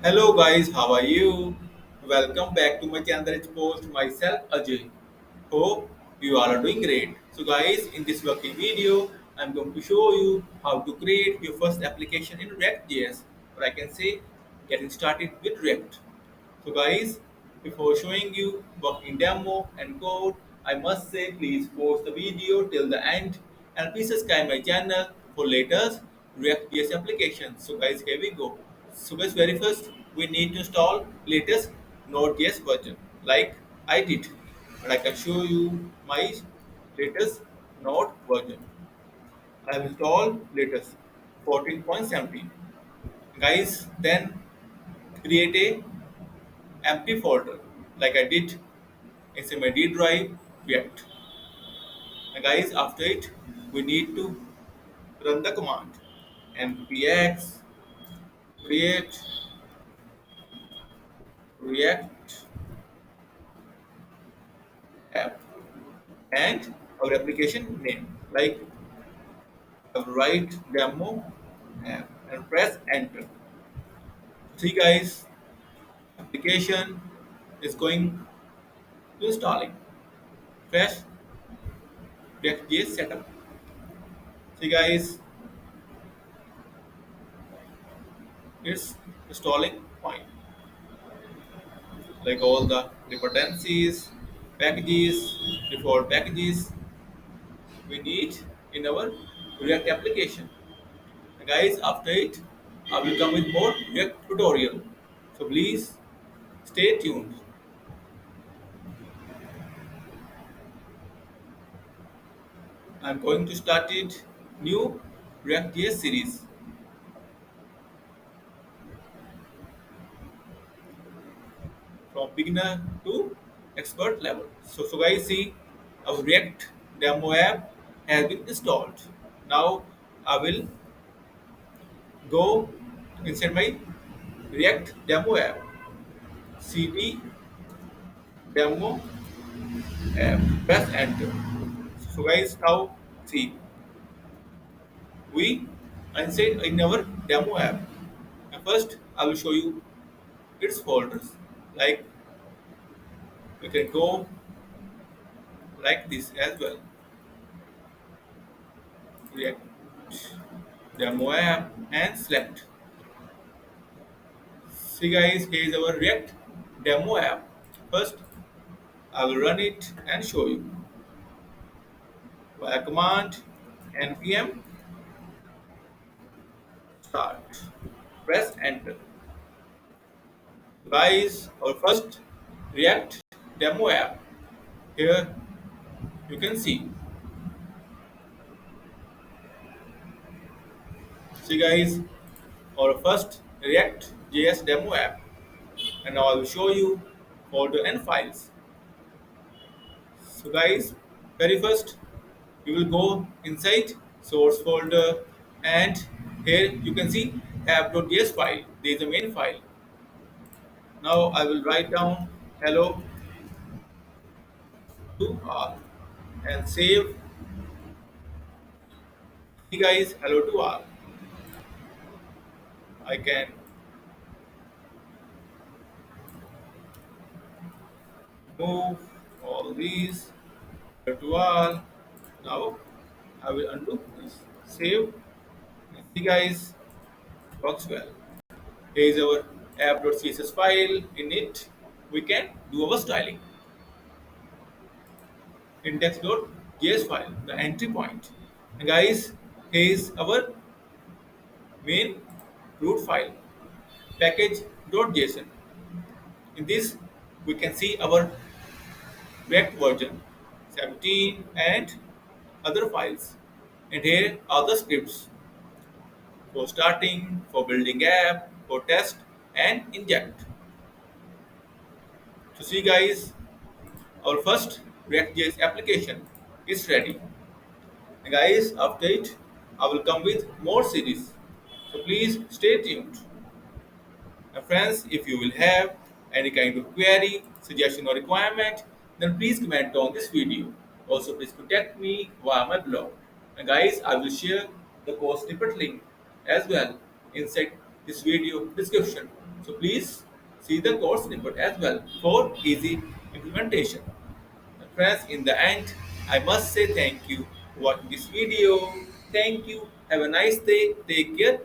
Hello guys, how are you? Welcome back to my channel Therichpost. Myself Ajay. Hope you all are doing great. So guys, in this working video, I'm going to show you how to create your first application in React.js, or I can say getting started with React. So guys, before showing you working demo and code, I must say please watch the video till the end and please subscribe my channel for latest React.js applications. So guys, here we go. So guys, very first we need to install latest Node.js version like I did. And I can show you my latest Node version. I have installed latest 14.17. Guys, then create a empty folder like I did in my D drive React. And guys, after it, we need to run the command npx create React app and our application name like I will write demo app and press enter. See guys, application is going to installing. Press React.js setup. See guys, it's installing fine. Like all the dependencies, packages, default packages we need in our React application. And guys, after it, I will come with more React tutorial. So please stay tuned. I'm going to start it new React.js series from beginner to expert level. So guys, see our React demo app has been installed. Now I will go inside my React demo app. cd demo app. Press enter. So guys, now see we inside in our demo app. And first, I will show you its folders. Like we can go like this as well. React demo app and select. See guys, here is our React demo app. First, I will run it and show you via command npm start. Press enter. Guys, our first React demo app. Here you can see guys, our first React JS demo app. And now I will show you folder and files. So guys, very first you will go inside source folder and here you can see app.js file. There is a main file. Now I will write down hello to all and save. Hey guys, hello to all. I can move all these to all. Now I will undo this. Save. See guys, works well. Here is our app.css file. In it, we can do our styling. Index.js file, the entry point. And guys, here is our main root file, package.json. In this, we can see our React version 17 and other files. And here are the scripts for starting, for building app, for test and inject. So see guys, our first React.js application is ready. And guys, after it, I will come with more series. So please stay tuned. And friends, if you will have any kind of query, suggestion or requirement, then please comment on this video. Also, please contact me via my blog. And guys, I will share the course snippet link as well inside this video description. So please see the code snippet as well for easy implementation. Friends, in the end, I must say thank you for watching this video. Thank you. Have a nice day. Take care.